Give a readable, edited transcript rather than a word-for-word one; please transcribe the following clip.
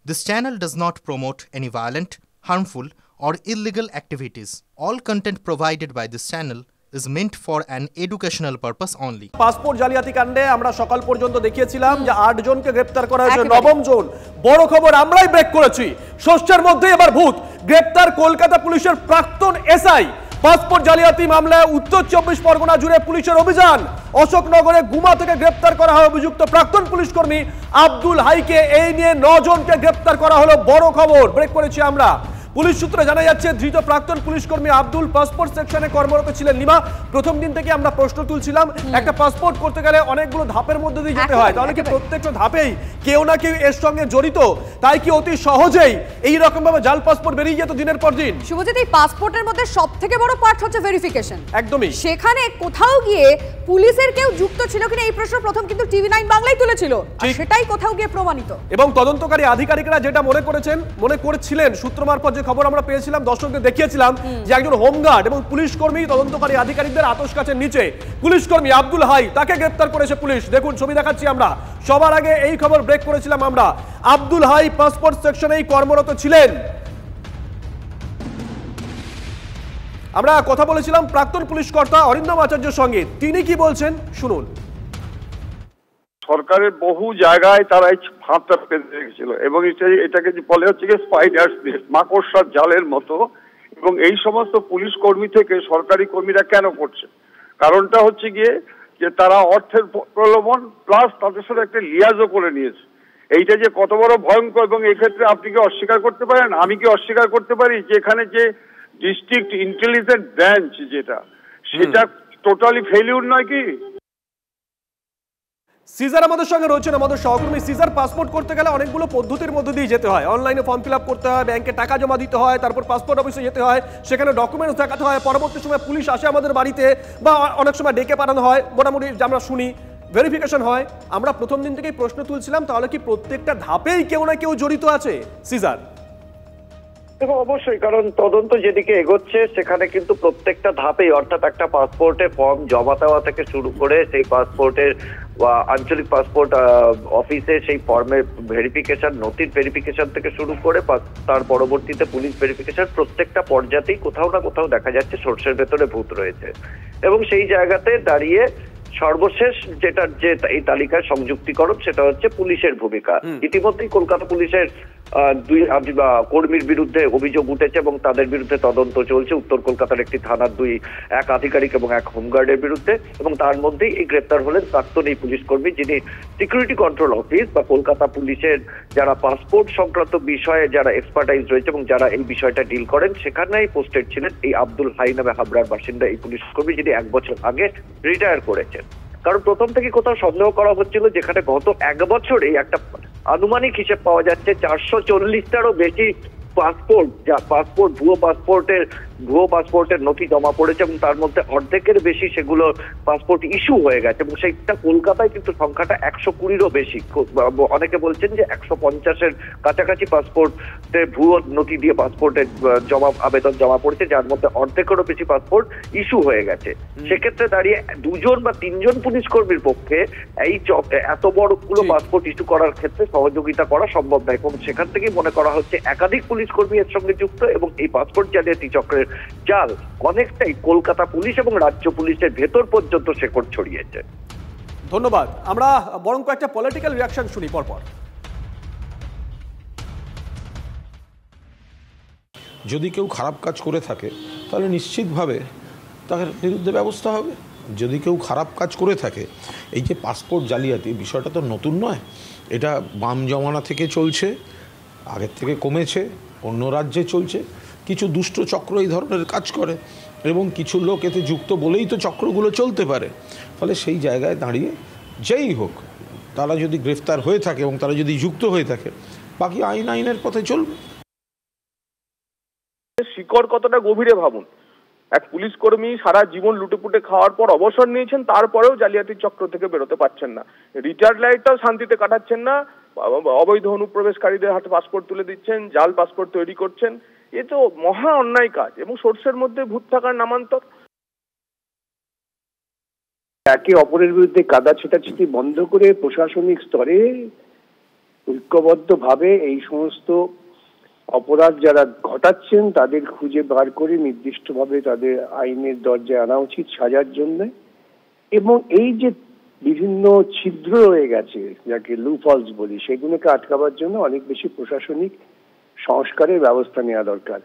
This channel does not promote any violent, harmful, or illegal activities. All content provided by this channel is meant for an educational purpose only. Passport জালিয়াতি কাণ্ডে আমরা সকাল পর্যন্ত দেখিয়েছিলাম যে 8 জনকে গ্রেফতার করা হয়েছে, নবম জন। বড় খবর আমরাই ব্রেক করেছি। ষষ্ঠের মধ্যে এবার ভূত। গ্রেফতার কলকাতা পুলিশের প্রাক্তন এসআই। পাসপোর্ট জালিয়াতি মামলায় উত্তর 24 পরগনা জুড়ে পুলিশের অভিযান। অশোকনগরে গুমা থেকে গ্রেফতার করা হয় অভিযুক্ত প্রাক্তন পুলিশ কর্মী আব্দুল হাইকে। এই নিয়ে 9 জনকে গ্রেফতার করা হলো। বড় খবর ব্রেক করেছি আমরা। পুলিশ সূত্রে জানা যাচ্ছে ধৃত প্রাক্তন পুলিশ কর্মী আব্দুল পাসপোর্ট সেকশনে কর্মরত ছিলেন। নিমা, প্রথম দিন থেকে আমরা প্রশ্ন তুলছিলাম, একটা পাসপোর্ট করতে গেলে অনেকগুলো ধাপের মধ্যে দিয়ে যেতে হয়, তাহলে কি প্রত্যেকটা ধাপেই কেউ না কেউ এর সঙ্গে জড়িত? তাই কি অতি সহজেই এই রকম ভাবে জাল পাসপোর্ট বেরিয়ে যেত দিনের পর দিন? শুভজিৎ, এই পাসপোর্টের মধ্যে সবথেকে বড় পার্ট হচ্ছে ভেরিফিকেশন। একদমই। সেখানে কোথাও গিয়ে পুলিশের কেউ যুক্ত ছিল কিনা এই প্রশ্ন প্রথম কিন্তু টিভি9 বাংলায় তুলেছিল, আর সেটাই কোথাও গিয়ে প্রমাণিত। এবং তদন্তকারী আধিকারিকরা যেটা মনে করছিলেন, সূত্র মারফত যে খবর আমরা পেয়েছিলাম, দর্শকদের দেখিয়েছিলাম যে একজন হোমগার্ড এবং পুলিশ কর্মী তদন্তকারী আধিকারিকদের আতশ কাচের নিচে পুলিশ কর্মী আব্দুল হাই, তাকে গ্রেফতার করেছে পুলিশ। দেখুন ছবি দেখাচ্ছি আমরা। সবার আগে এই খবর ব্রেক করেছিলাম আমরা। আব্দুল হাই পাসপোর্ট সেকশনেই কর্মরত ছিলেন। আমরা কথা বলেছিলাম প্রাক্তন পুলিশ কর্তা অরিন্দম আচার্যের সঙ্গে। তিনি কি বলছেন শুনুন। সরকারের বহু জায়গায় তারা এই ফাঁদটা পেতে রেখেছিল এবং এটাকে বলে হচ্ছে কি স্পাইডার্স নেট, মাকড়সার জালের মতো। এবং এই সমস্ত পুলিশ কর্মী থেকে সরকারি কর্মীরা কেন করছে? কারণটা হচ্ছে গিয়ে যে তারা অর্থের প্রলোভন প্লাস তাদের সাথে একটা লিয়াজও করে নিয়েছে। এইটা যে কত বড় ভয়ঙ্কর, এবং এই ক্ষেত্রে আপনি কি অস্বীকার করতে পারেন? আমি কি অস্বীকার করতে পারি যে এখানে যে ডিস্ট্রিক্ট ইন্টেলিজেন্স ব্রাঞ্চ যেটা, সেটা টোটালি ফেলিউর নয় কি? সিজার আমাদের সঙ্গে রয়েছেন, আমাদের সহকর্মী। সিজার, পাসপোর্ট করতে গেলে অনেকগুলো পদ্ধতির মধ্যে দিয়ে যেতে হয়। অনলাইনে ফর্ম ফিল আপ করতে হয়, ব্যাংকে টাকা জমা দিতে হয়, তারপর পাসপোর্ট অফিসে যেতে হয়, সেখানে ডকুমেন্টস দেখাতে হয়। পরবর্তী সময় পুলিশ আসে আমাদের বাড়িতে, বা অনেক সময় ডেকে পাঠানো হয়, মোটামুটি আমরা শুনি ভেরিফিকেশন হয়। আমরা প্রথম দিন থেকেই প্রশ্ন তুলছিলাম, তাহলে কি প্রত্যেকটা ধাপেই কেউ না কেউ জড়িত আছে? সিজার, দেখো অবশ্যই, কারণ তদন্ত যেদিকে এগোচ্ছে সেখানে কিন্তু প্রত্যেকটা ধাপেই, অর্থাৎ একটা পাসপোর্টে ফর্ম জমা দেওয়া থেকে শুরু করে সেই পাসপোর্টের আঞ্চলিক পাসপোর্ট অফিসে সেই ফর্মের ভেরিফিকেশন, নথির ভেরিফিকেশন থেকে শুরু করে তার পরবর্তীতে পুলিশ ভেরিফিকেশন, প্রত্যেকটা পর্যায়েই কোথাও না কোথাও দেখা যাচ্ছে সর্ষের ভেতরে ভূত রয়েছে। এবং সেই জায়গাতে দাঁড়িয়ে সর্বশেষ যেটা যে এই তালিকায় সংযুক্তিকরণ, সেটা হচ্ছে পুলিশের ভূমিকা। ইতিমধ্যেই কলকাতা পুলিশের 2 কর্মীর বিরুদ্ধে অভিযোগ উঠেছে এবং তাদের বিরুদ্ধে তদন্ত চলছে। উত্তর কলকাতার একটি থানার 1 আধিকারিক এবং 1 হোমগার্ডের বিরুদ্ধে। এবং তার মধ্যেই এই গ্রেপ্তার হলেন প্রাক্তন এই পুলিশ কর্মী, যিনি সিকিউরিটি কন্ট্রোল অফিস বা কলকাতা পুলিশের যারা পাসপোর্ট সংক্রান্ত বিষয়ে যারা এক্সপার্টাইজ রয়েছে এবং যারা এই বিষয়টা ডিল করেন, সেখানেই পোস্টেড ছিলেন এই আব্দুল হাই নামে হাবড়ার বাসিন্দা এই পুলিশ কর্মী, যিনি 1 বছর আগে রিটায়ার করেছেন। কারণ প্রথম থেকে কোথাও সন্দেহ করা হচ্ছিল যেখানে গত 1 বছরে একটা আনুমানিক হিসেব পাওয়া যাচ্ছে 440টারও বেশি ভুয়ো পাসপোর্টের নথি জমা পড়েছে এবং তার মধ্যে অর্ধেকের বেশি সেগুলো পাসপোর্ট ইস্যু হয়ে গেছে। এবং সেইটা কলকাতায় কিন্তু সংখ্যাটা 120-রও বেশি। অনেকে বলছেন যে 150-এর কাছাকাছি পাসপোর্টে ভুয়ো নথি দিয়ে পাসপোর্টের আবেদন জমা পড়েছে, যার মধ্যে অর্ধেকেরও বেশি পাসপোর্ট ইস্যু হয়ে গেছে। সেক্ষেত্রে দাঁড়িয়ে 2 জন বা 3 জন পুলিশ কর্মীর পক্ষে এই এত বড়গুলো পাসপোর্ট ইস্যু করার ক্ষেত্রে সহযোগিতা করা সম্ভব নয়। এবং সেখান থেকেই মনে করা হচ্ছে একাধিক পুলিশ কর্মী এর সঙ্গে যুক্ত এবং এই পাসপোর্ট জালিয়াতি চক্রের জাল অনেকটাই কলকাতা পুলিশ এবং রাজ্য পুলিশের ভেতর পর্যন্ত শেকড় ছড়িয়েছে। ধন্যবাদ। আমরা বরং একটা পলিটিক্যাল রিঅ্যাকশন শুনি পরপর। যদি কেউ খারাপ কাজ করে থাকে তাহলে নিশ্চিতভাবে তার বিরুদ্ধে ব্যবস্থা হবে। যদি কেউ খারাপ কাজ করে থাকে, এই যে পাসপোর্ট জালিয়াতি বিষয়টা তো নতুন নয়, এটা বাম জমানা থেকে চলছে, আগের থেকে কমেছে, অন্য রাজ্যে চলছে। কিছু দুষ্ট চক্র এই ধরনের কাজ করে এবং কিছু লোক এতে যুক্ত বলেই তো চক্রগুলো চলতে পারে। ফলে সেই জায়গায় দাঁড়িয়ে যেই হোক, তারা যদি গ্রেফতার হয়ে থাকে এবং তারা যদি যুক্ত হয়ে থাকে, বাকি আইনের পথে চলবে। শিকড় কতটা গভীরে ভাবুন। এক পুলিশ কর্মী সারা জীবন লুটেপুটে খাওয়ার পর অবসর নিয়েছেন, তারপরেও জালিয়াতির চক্র থেকে বেরোতে পারছেন না। রিটায়ার্ড লাইফটাও শান্তিতে কাটাচ্ছেন না, অবৈধ অনুপ্রবেশকারীদের হাতে পাসপোর্ট তুলে দিচ্ছেন, জাল পাসপোর্ট তৈরি করছেন। এ তো মহা অন্যায় কাজ এবং সর্ষের মধ্যে ভূত থাকার নামান্তর। একে অপরের বিরুদ্ধে কাদা ছেটাছেটি বন্ধ করে প্রশাসনিক স্তরে ঐক্যবদ্ধভাবে এই সমস্ত অপরাধ যারা ঘটাচ্ছেন তাদের খুঁজে বার করে নির্দিষ্টভাবে তাদের আইনের দরজায় আনা উচিত সাজার জন্য। এবং এই যে বিভিন্ন ছিদ্র রয়ে গেছে, যাকে লুপহোলস বলি, সেগুলোকে আটকাবার জন্য অনেক বেশি প্রশাসনিক সংস্কারের ব্যবস্থা নেওয়া দরকার।